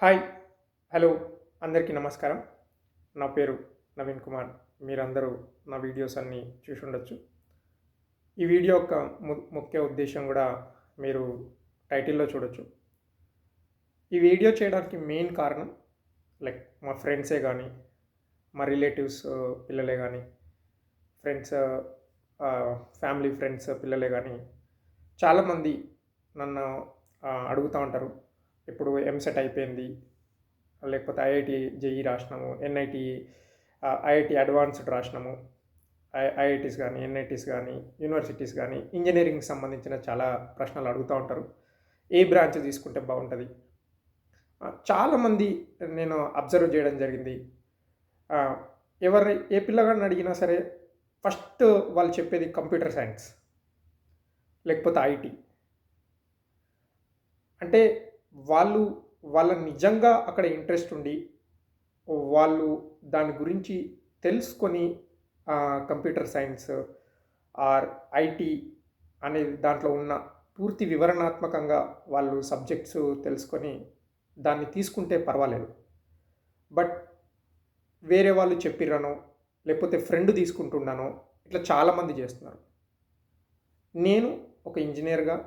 Hi hello అందరికీ నమస్కారం. నా పేరు నవీన్ కుమార్. మీరందరూ నా వీడియోస్ అన్నీ చూసి ఉండొచ్చు. ఈ వీడియో యొక్క ముఖ్య ఉద్దేశం కూడా మీరు టైటిల్లో చూడొచ్చు. ఈ వీడియో చేయడానికి మెయిన్ కారణం మా ఫ్రెండ్సే కానీ, మా రిలేటివ్స్ పిల్లలే కానీ, ఫ్రెండ్స్ ఫ్యామిలీ ఫ్రెండ్స్ పిల్లలే కానీ చాలామంది నన్ను అడుగుతూ ఉంటారు. ఇప్పుడు ఎంసెట్ అయిపోయింది, లేకపోతే ఐఐటి జేఈ రాసినాము, ఎన్ఐటి ఐఐటి అడ్వాన్స్డ్ రాసినాము, ఐఐటీస్ కానీ, ఎన్ఐటీస్ కానీ, యూనివర్సిటీస్ కానీ ఇంజనీరింగ్కి సంబంధించిన చాలా ప్రశ్నలు అడుగుతూ ఉంటారు. ఏ బ్రాంచ్ తీసుకుంటే బాగుంటుంది? చాలామంది నేను అబ్జర్వ్ చేయడం జరిగింది. ఏ పిల్లగాడిని అడిగినా సరే ఫస్ట్ వాళ్ళు చెప్పేది కంప్యూటర్ సైన్స్ లేకపోతే ఐటీ. అంటే వాళ్ళ నిజంగా అక్కడ ఇంట్రెస్ట్ ఉండి వాళ్ళు దాని గురించి తెలుసుకొని కంప్యూటర్ సైన్స్ ఆర్ ఐటీ అనేది దాంట్లో ఉన్న పూర్తి వివరణాత్మకంగా వాళ్ళు సబ్జెక్ట్స్ తెలుసుకొని దాన్ని తీసుకుంటే పర్వాలేదు. బట్ వేరే వాళ్ళు చెప్పిరనో లేకపోతే ఫ్రెండ్ తీసుకుంటున్నానో ఇట్లా చాలామంది చేస్తున్నారు. నేను ఒక ఇంజనీర్గా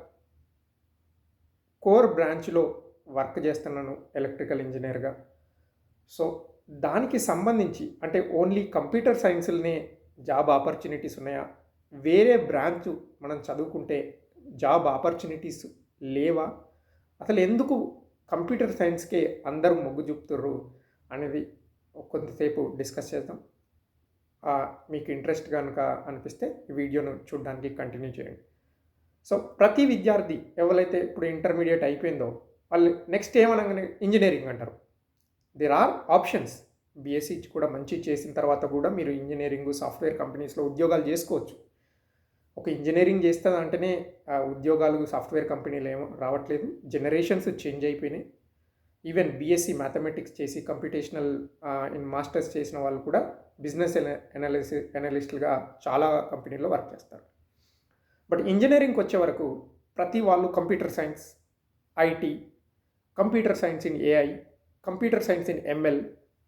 కోర్ బ్రాంచ్లో వర్క్ చేస్తున్నాను, ఎలక్ట్రికల్ ఇంజనీర్గా. సో దానికి సంబంధించి అంటే ఓన్లీ కంప్యూటర్ సైన్స్లనే జాబ్ ఆపర్చునిటీస్ ఉన్నాయా, వేరే బ్రాంచ్ మనం చదువుకుంటే జాబ్ ఆపర్చునిటీస్ లేవా, అసలు ఎందుకు కంప్యూటర్ సైన్స్కే అందరూ మొగ్గు చూపుతుర్రు అనేది కొంతసేపు డిస్కస్ చేద్దాం. మీకు ఇంట్రెస్ట్ కనుక అనిపిస్తే ఈ వీడియోను చూడడానికి కంటిన్యూ చేయండి. సో ప్రతి విద్యార్థి ఎవరైతే ఇప్పుడు ఇంటర్మీడియట్ అయిపోయిందో వాళ్ళు నెక్స్ట్ ఏమనగానే ఇంజనీరింగ్ అంటారు. There are options. బీఎస్సీ కూడా మంచి చేసిన తర్వాత కూడా మీరు ఇంజనీరింగ్ సాఫ్ట్వేర్ కంపెనీస్లో ఉద్యోగాలు చేసుకోవచ్చు. ఒక ఇంజనీరింగ్ చేస్తుంది అంటేనే ఉద్యోగాలు సాఫ్ట్వేర్ కంపెనీలు ఏమో రావట్లేదు. జనరేషన్స్ చేంజ్ అయిపోయినాయి. ఈవెన్ బీఎస్సీ మ్యాథమెటిక్స్ చేసి కంప్యూటేషనల్ ఇన్ మాస్టర్స్ చేసిన వాళ్ళు కూడా బిజినెస్ అనలిస్టులుగా చాలా కంపెనీల్లో వర్క్ చేస్తారు. బట్ ఇంజనీరింగ్కి వచ్చే వరకు ప్రతి వాళ్ళు computer science, IT, computer science in AI, computer science in ML,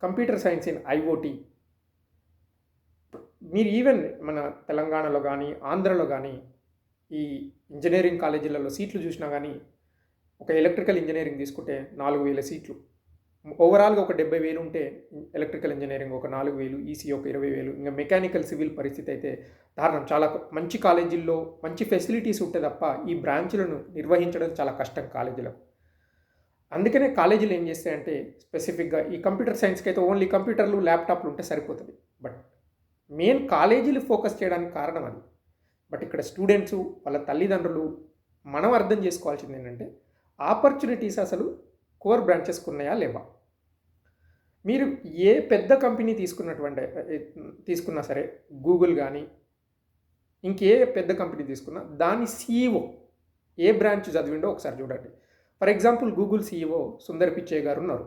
computer science in IoT. మీరు ఈవెన్ మన తెలంగాణలో కానీ ఆంధ్రలో కానీ ఈ ఇంజనీరింగ్ కాలేజీలలో సీట్లు చూసినా కానీ ఒక ఎలక్ట్రికల్ ఇంజనీరింగ్ తీసుకుంటే 4,000 సీట్లు. ఓవరాల్గా ఒక 70,000 ఉంటే ఎలక్ట్రికల్ ఇంజనీరింగ్ ఒక 4,000, ఈసీ ఒక 20,000. ఇంకా మెకానికల్ సివిల్ పరిస్థితి అయితే దారుణం. చాలా మంచి కాలేజీల్లో మంచి ఫెసిలిటీస్ ఉంటే తప్ప ఈ బ్రాంచ్లను నిర్వహించడం చాలా కష్టం కాలేజీలకు. అందుకనే కాలేజీలు ఏం చేస్తాయంటే స్పెసిఫిక్గా ఈ కంప్యూటర్ సైన్స్కి అయితే ఓన్లీ కంప్యూటర్లు, ల్యాప్టాప్లు ఉంటే సరిపోతుంది. బట్ మెయిన్ కాలేజీలు ఫోకస్ చేయడానికి కారణం అది. బట్ ఇక్కడ స్టూడెంట్స్, వాళ్ళ తల్లిదండ్రులు మనం అర్థం చేసుకోవాల్సింది ఏంటంటే ఆపర్చునిటీస్ అసలు కోర్ బ్రాంచెస్కి ఉన్నాయా లేవా. మీరు ఏ పెద్ద కంపెనీ తీసుకున్నా సరే, గూగుల్ కానీ ఇంకే పెద్ద కంపెనీ తీసుకున్నా దాని సీఈఓ ఏ బ్రాంచ్ చదివిండో ఒకసారి చూడండి. For example Google CEO Sundar పిచ్చే గారు ఉన్నారు.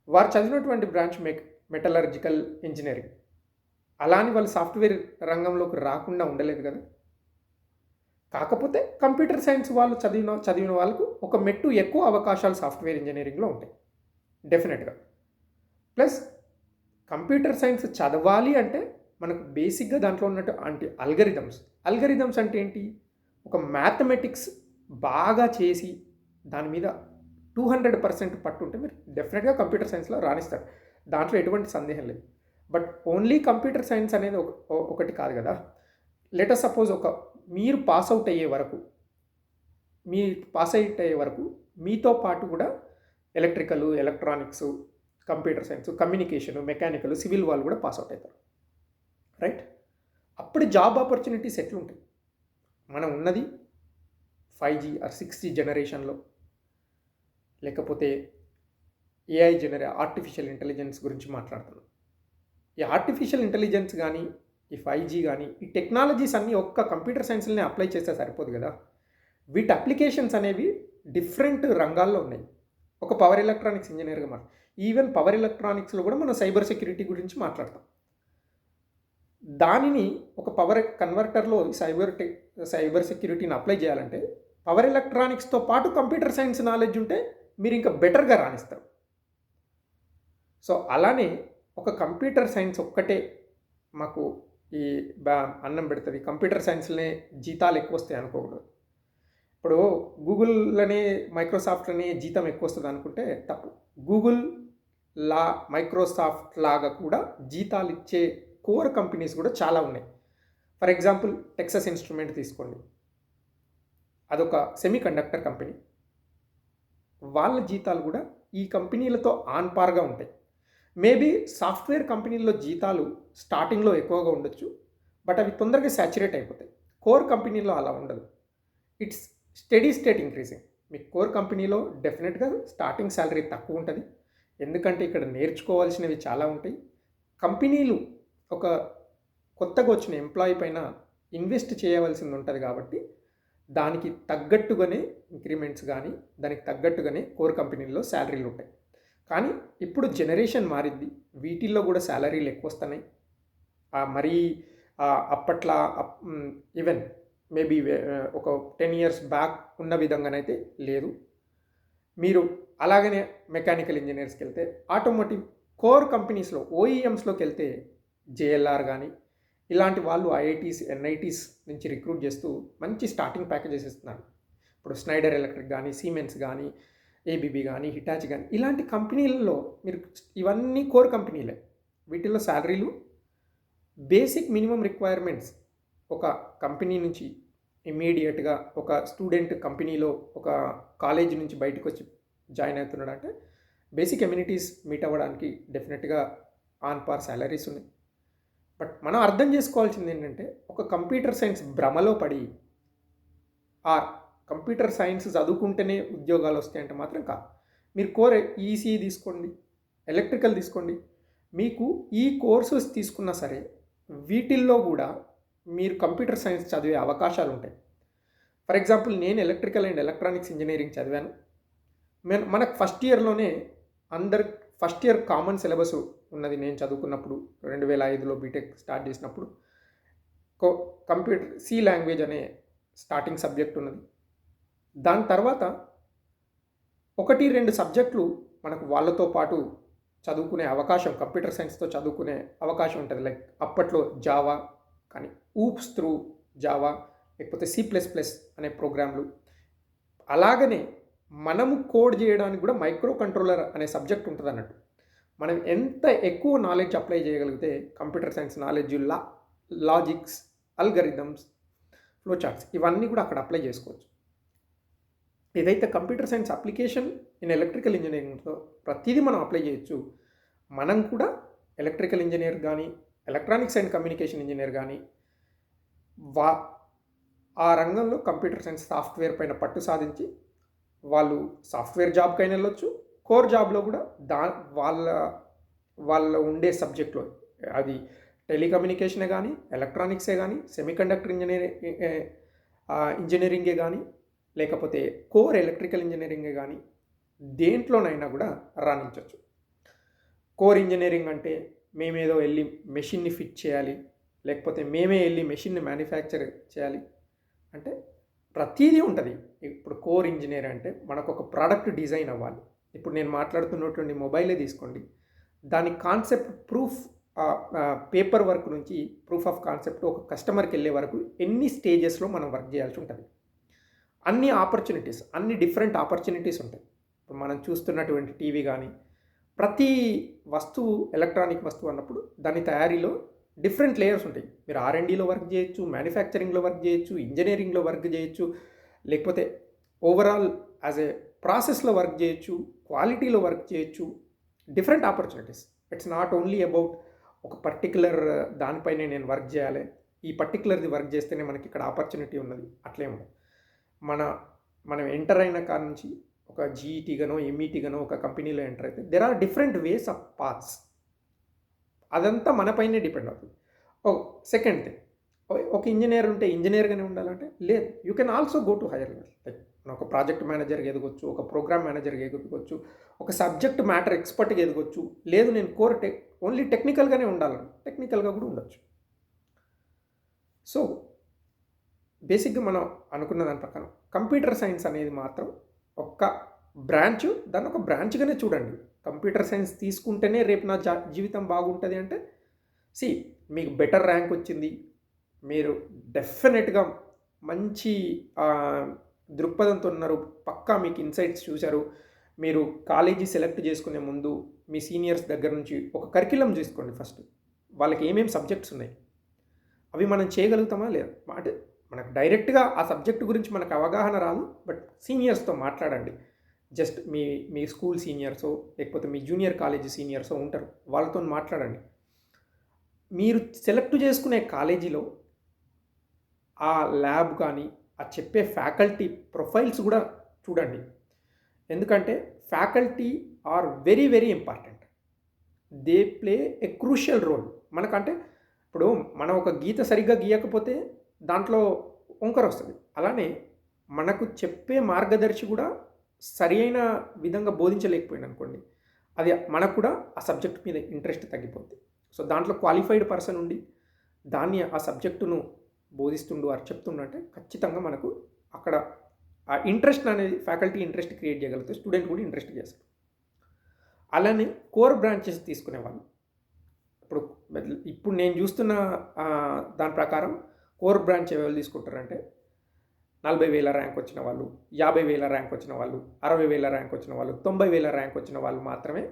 వారు చదివినటువంటి బ్రాంచ్ మెటలర్జికల్ ఇంజనీరింగ్. అలాని వాళ్ళు సాఫ్ట్వేర్ రంగంలోకి రాకుండా ఉండలేదు కదా. కాకపోతే కంప్యూటర్ సైన్స్ వాళ్ళు చదివిన వాళ్ళకు ఒక మెట్టు ఎక్కువ అవకాశాలు సాఫ్ట్వేర్ ఇంజనీరింగ్లో ఉంటాయి డెఫినెట్గా. ప్లస్ కంప్యూటర్ సైన్స్ చదవాలి అంటే మనకు బేసిక్గా దాంట్లో ఉన్నటువంటి అల్గరిథమ్స్ అంటే ఏంటి, ఒక మ్యాథమెటిక్స్ బాగా చేసి దాని మీద 200% పట్టుంటే మీరు డెఫినెట్గా కంప్యూటర్ సైన్స్లో రాణిస్తారు. దాంట్లో ఎటువంటి సందేహం లేదు. బట్ ఓన్లీ కంప్యూటర్ సైన్స్ అనేది ఒకటి కాదు కదా. లెటర్ సపోజ్ మీరు పాస్ అవుట్ అయ్యే వరకు మీతో పాటు కూడా electrical, electronics, computer science, communication, mechanical, civil వాళ్ళు కూడా పాస్ అవుట్ అవుతారు, రైట్? అప్పుడు జాబ్ ఆపర్చునిటీస్ ఎట్లుంటాయి? మనం ఉన్నది 5G ఆర్ 6G జనరేషన్లో, లేకపోతే ఏఐ ఆర్టిఫిషియల్ ఇంటెలిజెన్స్ గురించి మాట్లాడుతున్నాం. ఈ ఆర్టిఫిషియల్ ఇంటెలిజెన్స్ కానీ, ఈ 5G కానీ, ఈ టెక్నాలజీస్ అన్నీ ఒక్క కంప్యూటర్ సైన్స్లోనే అప్లై చేస్తే సరిపోదు కదా. వీటి అప్లికేషన్స్ అనేవి డిఫరెంట్ రంగాల్లో ఉన్నాయి. ఒక పవర్ ఎలక్ట్రానిక్స్ ఇంజనీర్గా ఈవెన్ పవర్ ఎలక్ట్రానిక్స్లో కూడా మనం సైబర్ సెక్యూరిటీ గురించి మాట్లాడతాం. దానిని ఒక పవర్ కన్వర్టర్లో సైబర్ సెక్యూరిటీని అప్లై చేయాలంటే పవర్ ఎలక్ట్రానిక్స్తో పాటు కంప్యూటర్ సైన్స్ నాలెడ్జ్ ఉంటే మీరు ఇంకా బెటర్గా రాణిస్తారు. సో అలానే ఒక కంప్యూటర్ సైన్స్ ఒక్కటే మాకు ఈ బా అన్నం పెడుతుంది, కంప్యూటర్ సైన్స్‌లోనే జీతాలు ఎక్కువొస్తాయి అనుకోకూడదు. ఇప్పుడు గూగుల్‌లోనే, మైక్రోసాఫ్ట్‌లోనే జీతం ఎక్కువొస్తది అనుకుంటే తప్పు. గూగుల్ మైక్రోసాఫ్ట్ లాగా కూడా జీతాలిచ్చే కోర్ కంపెనీస్ కూడా చాలా ఉన్నాయి. ఫర్ ఎగ్జాంపుల్ టెక్సస్ ఇన్‌స్ట్రుమెంట్ తీసుకోండి. అదొక సెమీకండక్టర్ కంపెనీ. వాళ్ళ జీతాలు కూడా ఈ కంపెనీలతో ఆన్ పార్‌గా ఉంటాయి. మేబీ సాఫ్ట్‌వేర్ కంపెనీల్లో జీతాలు స్టార్టింగ్‌లో ఎక్కువగా ఉండొచ్చు. బట్ అవి తొందరగా సాచురేట్ అయిపోతాయి. కోర్ కంపెనీలో అలా ఉండదు. It's steady state increasing. మీకు కోర్ కంపెనీలో డెఫినెట్‌గా స్టార్టింగ్ సాలరీ తక్కువ ఉంటది. ఎందుకంటే ఇక్కడ నేర్చుకోవాల్సినవి చాలా ఉంటాయి. కంపెనీలు ఒక కొత్తగా వచ్చిన ఎంప్లాయీ పైన ఇన్వెస్ట్ చేయవలసింది ఉంటది కాబట్టి, దానికి తగ్గట్టుగానే ఇంక్రిమెంట్స్ గానీ, దానికి తగ్గట్టుగానే కోర్ కంపెనీల్లో సాలరీలు ఉంటాయి. కానీ ఇప్పుడు జనరేషన్ మారింది. వీటిల్లో కూడా సాలరీలు ఎక్కువొస్తున్నాయి. మరీ అప్పట్లా ఈవెన్ మేబీ ఒక 10 ఇయర్స్ బ్యాక్ ఉన్న విధంగానైతే లేదు. మీరు అలాగనే మెకానికల్ ఇంజినీర్స్‌కెళ్తే, ఆటోమోటివ్ కోర్ కంపెనీస్‌లో ఓఈఎమ్స్‌లోకెళ్తే జేఎల్ఆర్ గానీ, ఇలాంటి వాళ్ళు ఐఐటీస్, ఎన్ఐటీస్ నుంచి రిక్రూట్ చేస్తూ మంచి స్టార్టింగ్ ప్యాకేజెస్ ఇస్తున్నారు. ఇప్పుడు స్నైడర్ ఎలక్ట్రిక్ గానీ, సిమెన్స్ గానీ, ఏబీబీ గానీ, హిటాచీ గానీ, ఇలాంటి కంపెనీలలో మీరు ఇవన్నీ కోర్ కంపెనీలే. వీటిల్లో సాలరీలు బేసిక్ మినిమమ్ రిక్వైర్మెంట్స్ ఒక కంపెనీ నుంచి ఇమ్మీడియట్‌గా ఒక స్టూడెంట్ కంపెనీలో ఒక కాలేజీ నుంచి బయటకొచ్చి జాయిన్ అవుతున్నాడంటే బేసిక్ ఎమ్యూనిటీస్ మీట్ అవ్వడానికి డెఫినెట్‌గా ఆన్ పార్ సాలరీస్ ఉన్నాయి. బట్ మనం అర్థం చేసుకోవాల్సింది ఏంటంటే, ఒక కంప్యూటర్ సైన్స్ భ్రమలో పడి కంప్యూటర్ సైన్స్ చదువుకుంటేనే ఉద్యోగాలు వస్తాయంటే మాత్రం కాదు. మీరు కోర్ ఈసీఈ తీసుకోండి, ఎలక్ట్రికల్ తీసుకోండి. మీకు ఈ కోర్సెస్ తీసుకున్నా సరే వీటిల్లో కూడా మీరు కంప్యూటర్ సైన్స్ చదివే అవకాశాలు ఉంటాయి. ఫర్ ఎగ్జాంపుల్ నేను ఎలక్ట్రికల్ అండ్ ఎలక్ట్రానిక్స్ ఇంజనీరింగ్ చదివాను. మనకు ఫస్ట్ ఇయర్‌లోనే ఫస్ట్ ఇయర్ కామన్ సిలబస్ ఉన్నది. నేను చదువుకున్నప్పుడు 2005లో బీటెక్ స్టార్ట్ చేసినప్పుడు కంప్యూటర్ సి లాంగ్వేజ్ అనే స్టార్టింగ్ సబ్జెక్ట్ ఉన్నది. దాని తర్వాత 1, 2 సబ్జెక్టులు మనకు వాళ్ళతో పాటు చదువుకునే అవకాశం, కంప్యూటర్ సైన్స్‌తో చదువుకునే అవకాశం ఉంటుంది. లైక్ అప్పట్లో జావా కానీ, ఊప్స్ త్రూ జావా, లేకపోతే C++ అనే ప్రోగ్రామ్‌లు. అలాగనే మనము కోడ్ చేయడానికి కూడా మైక్రో కంట్రోలర్ అనే సబ్జెక్ట్ ఉంటదన్నట్టు. మనం ఎంత ఎక్కువ నాలెడ్జ్ అప్లై చేయగలిగితే computer science knowledge, logics, algorithms, flow charts ఇవన్నీ కూడా అక్కడ అప్లై చేసుకోవచ్చు. ఏదైతే computer science application in electrical ఇంజనీరింగ్‌తో ప్రతీదీ మనం అప్లై చేయొచ్చు. మనం కూడా ఎలక్ట్రికల్ ఇంజనీర్ కానీ, ఎలక్ట్రానిక్స్ అండ్ కమ్యూనికేషన్ ఇంజనీర్ కానీ, ఆ రంగంలో కంప్యూటర్ సైన్స్ సాఫ్ట్వేర్ పైన పట్టు సాధించి వాళ్ళు సాఫ్ట్వేర్ జాబ్‌కైనా వెళ్ళొచ్చు. కోర్ జాబ్‌లో కూడా వాళ్ళ ఉండే సబ్జెక్ట్‌లో అది టెలికమ్యూనికేషనే కానీ, ఎలక్ట్రానిక్సే కానీ, సెమీకండక్టర్ ఇంజనీరింగే కానీ, లేకపోతే కోర్ ఎలక్ట్రికల్ ఇంజనీరింగే కానీ, దేంట్లోనైనా కూడా రాణించవచ్చు. కోర్ ఇంజనీరింగ్ అంటే మేమేదో వెళ్ళి మెషిన్‌ని ఫిట్ చేయాలి, లేకపోతే మేమే వెళ్ళి మెషిన్‌ని మ్యానుఫ్యాక్చర్ చేయాలి అంటే ప్రతీదీ ఉంటుంది. ఇప్పుడు కోర్ ఇంజనీర్ అంటే మనకు ఒక ప్రోడక్ట్ డిజైన్ అవ్వాలి. ఇప్పుడు నేను మాట్లాడుతున్నటువంటి మొబైలే తీసుకోండి. దాని కాన్సెప్ట్ పేపర్ వర్క్ నుంచి ప్రూఫ్ ఆఫ్ కాన్సెప్ట్ ఒక కస్టమర్కి వెళ్ళే వరకు ఎన్ని స్టేజెస్లో మనం వర్క్ చేయాల్సి ఉంటుంది. అన్ని డిఫరెంట్ ఆపర్చునిటీస్ ఉంటాయి. ఇప్పుడు మనం చూస్తున్నటువంటి టీవీ కానీ, ప్రతి వస్తువు ఎలక్ట్రానిక్ వస్తువు అన్నప్పుడు దాని తయారీలో డిఫరెంట్ లేయర్స్ ఉంటాయి. మీరు R&Dలో వర్క్ చేయొచ్చు, మ్యానుఫ్యాక్చరింగ్లో వర్క్ చేయొచ్చు, ఇంజనీరింగ్లో వర్క్ చేయొచ్చు, లేకపోతే ఓవరాల్ యాజ్ ఏ ప్రాసెస్లో వర్క్ చేయొచ్చు, క్వాలిటీలో వర్క్ చేయొచ్చు. Different opportunities. It's not only about ఒక పర్టికులర్ దానిపైనే నేను వర్క్ చేయాలి, ఈ పర్టికులర్ది వర్క్ చేస్తేనే మనకి ఇక్కడ ఆపర్చునిటీ ఉన్నది, అట్లేమో మనం ఎంటర్ అయిన కాడ నుంచి ఒక జీఈటీగానో ఎంఈటీగానో ఒక కంపెనీలో ఎంటర్ అయితే there are different ways of paths. అదంతా మనపైనే డిపెండ్ అవుతుంది. సెకండ్ థింగ్, ఒక ఇంజనీర్ ఉంటే ఇంజనీర్గానే ఉండాలంటే లేదు. You can also go to higher level. Like ఒక ప్రాజెక్ట్ మేనేజర్గా ఎదగొచ్చు, ఒక ప్రోగ్రామ్ మేనేజర్గా ఎదగొచ్చు, ఒక సబ్జెక్ట్ మ్యాటర్ ఎక్స్పర్ట్గా ఎదగొచ్చు. లేదు నేను ఓన్లీ టెక్నికల్గానే ఉండాలని, టెక్నికల్గా కూడా ఉండొచ్చు. సో బేసిక్గా మనం అనుకున్న దాని ప్రకారం కంప్యూటర్ సైన్స్ అనేది మాత్రం ఒక్క బ్రాంచ్, దాన్ని ఒక బ్రాంచ్గానే చూడండి. కంప్యూటర్ సైన్స్ తీసుకుంటేనే రేపు నా జీవితం బాగుంటుంది అంటే మీకు బెటర్ ర్యాంక్ వచ్చింది, మీరు డెఫినెట్గా మంచి దృక్పథంతో ఉన్నారు, పక్కా మీకు ఇన్సైట్స్ చూశారు. మీరు కాలేజీ సెలెక్ట్ చేసుకునే ముందు మీ సీనియర్స్ దగ్గర నుంచి ఒక కరిక్యులం చూసుకోండి. ఫస్ట్ వాళ్ళకి ఏమేమి సబ్జెక్ట్స్ ఉన్నాయి, అవి మనం చేయగలుగుతామా లేదా. అంటే మనకు డైరెక్ట్గా ఆ సబ్జెక్టు గురించి మనకు అవగాహన రాదు, బట్ సీనియర్స్తో మాట్లాడండి. జస్ట్ మీ స్కూల్ సీనియర్సో లేకపోతే మీ జూనియర్ కాలేజీ సీనియర్సో ఉంటారు, వాళ్ళతో మాట్లాడండి. మీరు సెలెక్ట్ చేసుకునే కాలేజీలో ఆ ల్యాబ్ కానీ ఆ చెప్పే ఫ్యాకల్టీ ప్రొఫైల్స్ కూడా చూడండి. ఎందుకంటే faculty are very very important. They play a crucial role. మనకంటే ఇప్పుడు మనం ఒక గీత సరిగ్గా గీయకపోతే దాంట్లో వంకర వస్తుంది. అలానే మనకు చెప్పే మార్గదర్శి కూడా సరి అయిన విధంగా బోధించలేకపోయింది అనుకోండి, అది మనకు కూడా ఆ సబ్జెక్ట్ మీద ఇంట్రెస్ట్ తగ్గిపోద్ది. సో దాంట్లో క్వాలిఫైడ్ పర్సన్ ఉండి దాన్ని ఆ సబ్జెక్టును బోధిస్తుండు అని చెప్తుండు అంటే ఖచ్చితంగా మనకు అక్కడ ఆ ఇంట్రెస్ట్ అనేది ఫ్యాకల్టీ ఇంట్రెస్ట్ క్రియేట్ చేయగలిగితే స్టూడెంట్ కూడా ఇంట్రెస్ట్ చేస్తారు. అలానే కోర్ బ్రాంచెస్ తీసుకునేవాళ్ళు ఇప్పుడు నేను చూస్తున్న దాని ప్రకారం కోర్ బ్రాంచ్ ఎవరు తీసుకుంటారంటే 40,000 ర్యాంక్ వచ్చిన వాళ్ళు, 50,000 ర్యాంక్ వచ్చిన వాళ్ళు, 60,000 ర్యాంక్ వచ్చిన వాళ్ళు, 90,000 ర్యాంక్ వచ్చిన వాళ్ళు మాత్రమే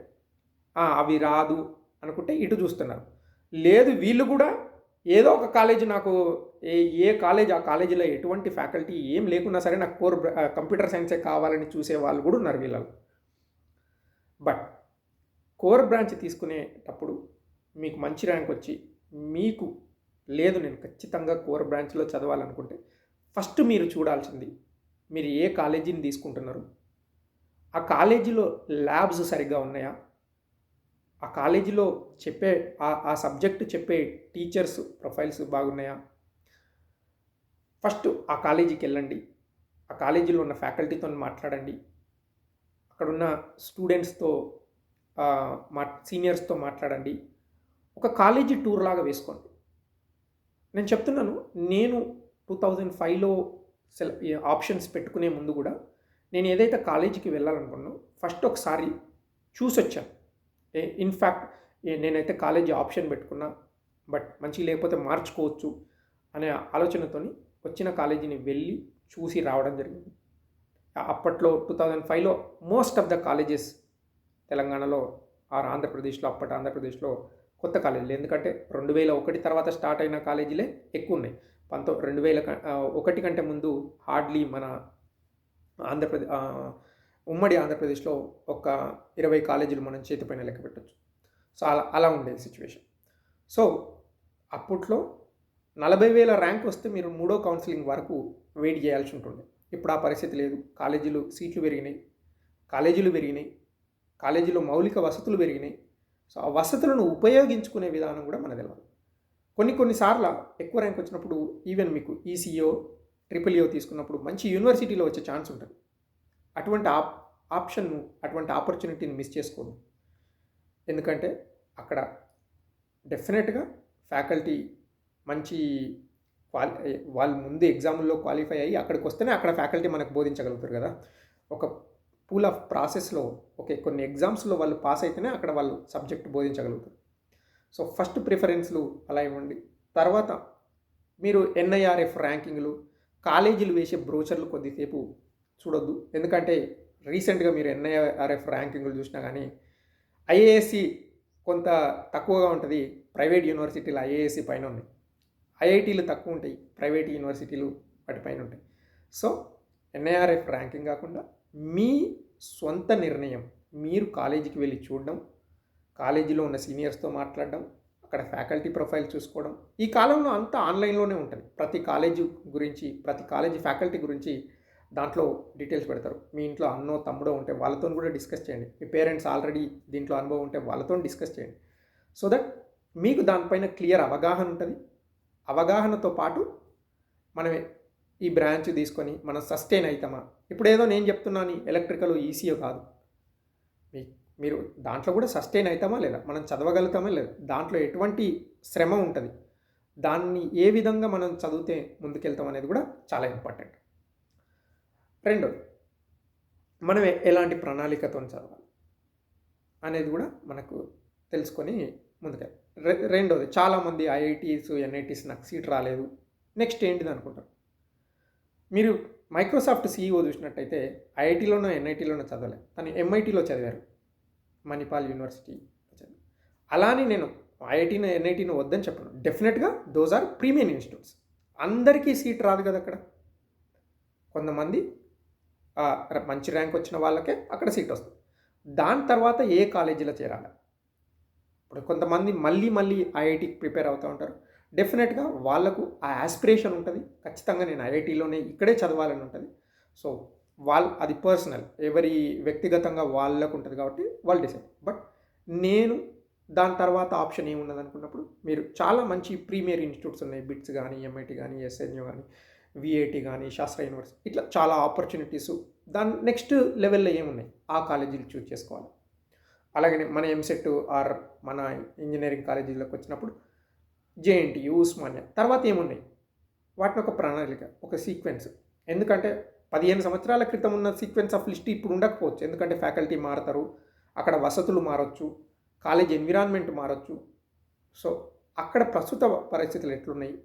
అవి రాదు అనుకుంటే ఇటు చూస్తున్నారు. లేదు, వీళ్ళు కూడా ఏదో ఒక కాలేజీ నాకు ఏ కాలేజ్ ఆ కాలేజీలో ఎటువంటి ఫ్యాకల్టీ ఏం లేకున్నా సరే నాకు కంప్యూటర్ సైన్సే కావాలని చూసే వాళ్ళు కూడా ఉన్నారు వీళ్ళలో. బట్ కోర్ బ్రాంచ్ తీసుకునేటప్పుడు మీకు మంచి ర్యాంక్ వచ్చి మీకు లేదు నేను ఖచ్చితంగా కోర్ బ్రాంచ్లో చదవాలనుకుంటే ఫస్ట్ మీరు చూడాల్సింది మీరు ఏ కాలేజీని తీసుకుంటున్నారు, ఆ కాలేజీలో ల్యాబ్స్ సరిగ్గా ఉన్నాయా, ఆ కాలేజీలో చెప్పే ఆ సబ్జెక్టు చెప్పే టీచర్స్ ప్రొఫైల్స్ బాగున్నాయా. ఫస్ట్ ఆ కాలేజీకి వెళ్ళండి, ఆ కాలేజీలో ఉన్న ఫ్యాకల్టీతో మాట్లాడండి, అక్కడున్న స్టూడెంట్స్తో సీనియర్స్తో మాట్లాడండి, ఒక కాలేజీ టూర్ లాగా వేసుకోండి. నేను చెప్తున్నాను, నేను 2005లో ఆప్షన్స్ పెట్టుకునే ముందు కూడా నేను ఏదైతే కాలేజీకి వెళ్ళాలనుకున్నానో ఫస్ట్ ఒకసారి చూసొచ్చాను. ఇన్ఫ్యాక్ట్ నేనైతే కాలేజీ ఆప్షన్ పెట్టుకున్నా, బట్ మంచి లేకపోతే మార్చుకోవచ్చు అనే ఆలోచనతో వచ్చిన కాలేజీని వెళ్ళి చూసి రావడం జరిగింది. అప్పట్లో 2005లో మోస్ట్ ఆఫ్ ద కాలేజెస్ తెలంగాణలో ఆంధ్రప్రదేశ్లో, అప్పటి ఆంధ్రప్రదేశ్లో కొత్త కాలేజీలు, ఎందుకంటే 2001 తర్వాత స్టార్ట్ అయిన కాలేజీలే ఎక్కువ ఉన్నాయి. 2001 కంటే ముందు హార్డ్లీ మన ఉమ్మడి ఆంధ్రప్రదేశ్లో ఒక 20 కాలేజీలు మనం చేతిపైన లెక్క పెట్టచ్చు. సో అలా ఉండేది సిచ్యువేషన్. సో అప్పట్లో 40,000 ర్యాంక్ వస్తే మీరు 3వ కౌన్సిలింగ్ వరకు వెయిట్ చేయాల్సి ఉంటుంది. ఇప్పుడు ఆ పరిస్థితి లేదు. కాలేజీలు సీట్లు పెరిగినాయి, కాలేజీలో మౌలిక వసతులు పెరిగినాయి. సో ఆ వసతులను ఉపయోగించుకునే విధానం కూడా మనకు తెలియాలి. కొన్నిసార్లు ఎక్కువ ర్యాంక్ వచ్చినప్పుడు ఈవెన్ మీకు ఈసీఓ, ట్రిపుల్ ఈఓ తీసుకున్నప్పుడు మంచి యూనివర్సిటీలో వచ్చే ఛాన్స్ ఉంటుంది. అటువంటి ఆప్షన్ను, అటువంటి ఆపర్చునిటీని మిస్ చేసుకోదు. ఎందుకంటే అక్కడ డెఫినెట్గా ఫ్యాకల్టీ మంచి వాళ్ళు ముందు ఎగ్జామ్లో క్వాలిఫై అయ్యి అక్కడికి వస్తేనే అక్కడ ఫ్యాకల్టీ మనకు బోధించగలుగుతారు కదా. ఒక పూల్ ఆఫ్ ప్రాసెస్లో కొన్ని ఎగ్జామ్స్లో వాళ్ళు పాస్ అయితేనే అక్కడ వాళ్ళు సబ్జెక్ట్ బోధించగలుగుతారు. సో ఫస్ట్ ప్రిఫరెన్స్లు అలా ఇవ్వండి. తర్వాత మీరు ఎన్ఐఆర్ఎఫ్ ర్యాంకింగ్లు, కాలేజీలు వేసే బ్రోచర్లు కొద్దిసేపు చూడొద్దు. ఎందుకంటే రీసెంట్గా మీరు ఎన్ఐఆర్ఎఫ్ ర్యాంకింగ్లు చూసినా కానీ ఐఏఎస్సి కొంత తక్కువగా ఉంటుంది, ప్రైవేట్ యూనివర్సిటీలు ఐఏఎస్సి పైన ఉన్నాయి. ఐఐటీలు తక్కువ ఉంటాయి, ప్రైవేట్ యూనివర్సిటీలు వాటిపైన ఉంటాయి. సో ఎన్ఐఆర్ఎఫ్ ర్యాంకింగ్ కాకుండా మీ సొంత నిర్ణయం, మీరు కాలేజీకి వెళ్ళి చూడడం, కాలేజీలో ఉన్న సీనియర్స్తో మాట్లాడడం, అక్కడ ఫ్యాకల్టీ ప్రొఫైల్ చూసుకోవడం. ఈ కాలంలో అంతా ఆన్లైన్లోనే ఉంటుంది. ప్రతి కాలేజీ గురించి, ప్రతి కాలేజీ ఫ్యాకల్టీ గురించి దాంట్లో డీటెయిల్స్ పెడతారు. మీ ఇంట్లో అన్నో తమ్ముడో ఉంటే వాళ్ళతో కూడా డిస్కస్ చేయండి. మీ పేరెంట్స్ ఆల్రెడీ దీంట్లో అనుభవం ఉంటే వాళ్ళతో డిస్కస్ చేయండి. సో దట్ మీకు దానిపైన క్లియర్ అవగాహన ఉంటుంది. అవగాహనతో పాటు మనం ఈ బ్రాంచ్ తీసుకొని మనం సస్టైన్ అవుతామా. ఇప్పుడు ఏదో నేను చెప్తున్నాను ఎలక్ట్రికల్ ఈసీఓ కాదు, మీరు దాంట్లో కూడా సస్టైన్ అవుతామా లేదా, మనం చదవగలుగుతామా లేదా, దాంట్లో ఎటువంటి శ్రమ ఉంటుంది, దాన్ని ఏ విధంగా మనం చదివితే ముందుకెళ్తాం అనేది కూడా చాలా ఇంపార్టెంట్. రెండోది, మనం ఎలాంటి ప్రణాళికతో చదవాలి. అనేది కూడా మనకు తెలుసుకొని ముందుకే. రెండోది, చాలామంది ఐఐటీస్, ఎన్ఐటీస్ నాకు సీట్ రాలేదు, నెక్స్ట్ ఏంటిది అనుకుంటారు. మీరు మైక్రోసాఫ్ట్ సీఈఓ చూసినట్టయితే ఐఐటీలోనో ఎన్ఐటీలోనో చదవలేదు, తను ఎంఐటీలో చదివారు, మణిపాల్ యూనివర్సిటీ చదివారు. అలానే నేను ఐఐటీని ఎన్ఐటీని వద్దని చెప్పను. డెఫినెట్గా దోస్ ఆర్ ప్రీమియం ఇన్స్టిట్యూట్స్. అందరికీ సీట్ రాదు కదా అక్కడ. కొంతమంది మంచి ర్యాంక్ వచ్చిన వాళ్ళకే అక్కడ సీట్ వస్తుంది. దాని తర్వాత ఏ కాలేజీలో చేరాలి. ఇప్పుడు కొంతమంది మళ్ళీ ఐఐటీకి ప్రిపేర్ అవుతూ ఉంటారు. డెఫినెట్గా వాళ్ళకు ఆ యాస్పిరేషన్ ఉంటుంది, ఖచ్చితంగా నేను ఐఐటీలోనే ఇక్కడే చదవాలని ఉంటుంది. సో అది పర్సనల్, ఎవరి వ్యక్తిగతంగా వాళ్ళకు ఉంటుంది కాబట్టి వాళ్ళు డిసైడ్. బట్ నేను దాని తర్వాత ఆప్షన్ ఏమున్నది అనుకున్నప్పుడు, మీరు చాలా మంచి ప్రీమియర్ ఇన్స్టిట్యూట్స్ ఉన్నాయి, బిట్స్ కానీ, ఎంఐటి కానీ, ఎస్ఎన్యు కానీ, విఐటి కానీ, శాస్త్ర యూనివర్సిటీ, ఇట్లా చాలా ఆపర్చునిటీసు. దాని నెక్స్ట్ లెవెల్లో ఏమున్నాయి ఆ కాలేజీలు చూస్ చేసుకోవాలి. అలాగే మన ఎంసెట్ ఆర్ మన ఇంజనీరింగ్ కాలేజీలోకి వచ్చినప్పుడు జేఎన్టీయు, ఉస్మానియా, తర్వాత ఏమున్నాయి వాటిని ఒక ప్రణాళిక, ఒక సీక్వెన్స్. ఎందుకంటే 15 సంవత్సరాల క్రితం ఉన్న సీక్వెన్స్ ఆఫ్ లిస్ట్ ఇప్పుడు ఉండకపోవచ్చు. ఎందుకంటే ఫ్యాకల్టీ మారుతారు, అక్కడ వసతులు మారచ్చు, కాలేజ్ ఎన్విరాన్మెంట్ మారచ్చు. సో అక్కడ ప్రస్తుత పరిస్థితులు ఎట్లున్నాయి,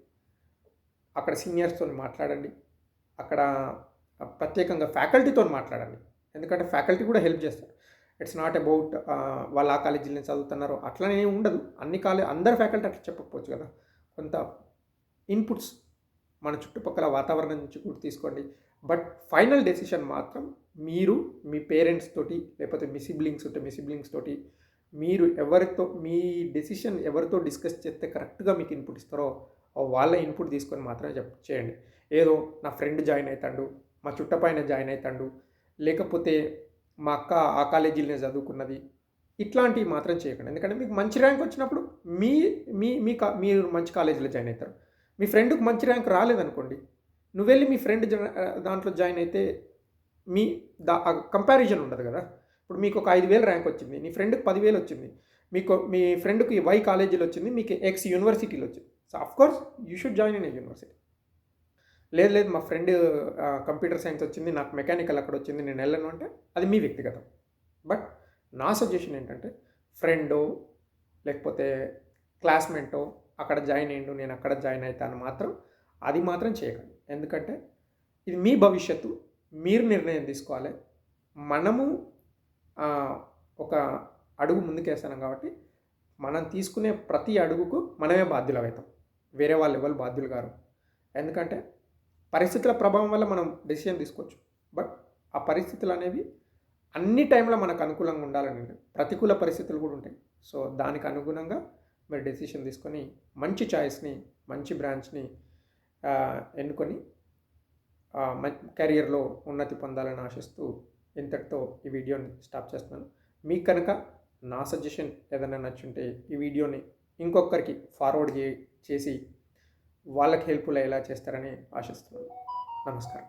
అక్కడ సీనియర్స్తో మాట్లాడండి, అక్కడ ప్రత్యేకంగా ఫ్యాకల్టీతో మాట్లాడండి. ఎందుకంటే ఫ్యాకల్టీ కూడా హెల్ప్ చేస్తారు. ఇట్స్ నాట్ అబౌట్ వాళ్ళు ఆ కాలేజీలో చదువుతున్నారు అట్లనే ఉండదు. అందరు ఫ్యాకల్టీ అట్లా చెప్పకపోవచ్చు కదా. కొంత ఇన్పుట్స్ మన చుట్టుపక్కల వాతావరణం నుంచి కూడా తీసుకోండి. బట్ ఫైనల్ డెసిషన్ మాత్రం మీరు మీ పేరెంట్స్ తోటి, లేకపోతే మీ సిబ్లింగ్స్ ఉంటే మీ సిబ్లింగ్స్ తోటి, మీరు మీ డెసిషన్ ఎవరితో డిస్కస్ చేస్తే కరెక్ట్గా మీకు ఇన్పుట్ ఇస్తారో వాళ్ళ ఇన్పుట్ తీసుకొని మాత్రమే చేయండి. ఏదో నా ఫ్రెండ్ జాయిన్ అవుతాడు, మా చుట్టపైన జాయిన్ అవుతాడు, లేకపోతే మా అక్క ఆ కాలేజీలోనే చదువుకున్నది, ఇట్లాంటివి మాత్రం చేయకండి. ఎందుకంటే మీకు మంచి ర్యాంక్ వచ్చినప్పుడు మీరు మంచి కాలేజీలో జాయిన్ అవుతారు. మీ ఫ్రెండ్కి మంచి ర్యాంక్ రాలేదనుకోండి, నువ్వు వెళ్ళి మీ ఫ్రెండ్ దాంట్లో జాయిన్ అయితే కంపారిజన్ ఉండదు కదా. ఇప్పుడు మీకు ఒక 5,000 ర్యాంక్ వచ్చింది, నీ ఫ్రెండ్కి 10,000 వచ్చింది, మీ ఫ్రెండ్కి వై కాలేజీలో వచ్చింది, మీకు ఎక్స్ యూనివర్సిటీలో వచ్చింది. So of course you should join in a university. లేదు మా ఫ్రెండ్ కంప్యూటర్ సైన్స్ వచ్చింది, నాకు మెకానికల్ అక్కడ వచ్చింది, నేను వెళ్ళను అంటే అది మీ వ్యక్తిగతం. బట్ నా సజెషన్ ఏంటంటే, ఫ్రెండో లేకపోతే క్లాస్మేటో అక్కడ జాయిన్ అయ్యిండు, నేను అక్కడ జాయిన్ అవుతాను అది మాత్రం చేయకండి. ఎందుకంటే ఇది మీ భవిష్యత్తు, మీరు నిర్ణయం తీసుకోవాలి. మనము ఒక అడుగు ముందుకేస్తాం కాబట్టి మనం తీసుకునే ప్రతి అడుగుకు మనమే బాధ్యులం అవుతాం, వేరే వాళ్ళు ఎవరు బాధ్యులు కారు. ఎందుకంటే పరిస్థితుల ప్రభావం వల్ల మనం డెసిషన్ తీసుకోవచ్చు, బట్ ఆ పరిస్థితులు అనేవి అన్ని టైంలో మనకు అనుకూలంగా ఉండాలని, ప్రతికూల పరిస్థితులు కూడా ఉంటాయి. సో దానికి అనుగుణంగా మీరు డెసిషన్ తీసుకొని మంచి చాయిస్ని, మంచి బ్రాంచ్ని ఎన్నుకొని కెరియర్లో ఉన్నతి పొందాలని ఆశిస్తూ ఇంతటితో ఈ వీడియోని స్టాప్ చేస్తున్నాను. మీకు కనుక నా సజెషన్ ఏదైనా నచ్చుంటే ఈ వీడియోని ఇంకొకరికి ఫార్వర్డ్ చేసి వాళ్ళకి హెల్ప్ఫుల్ అయ్యేలా చేస్తారని ఆశిస్తున్నాను. నమస్కారం.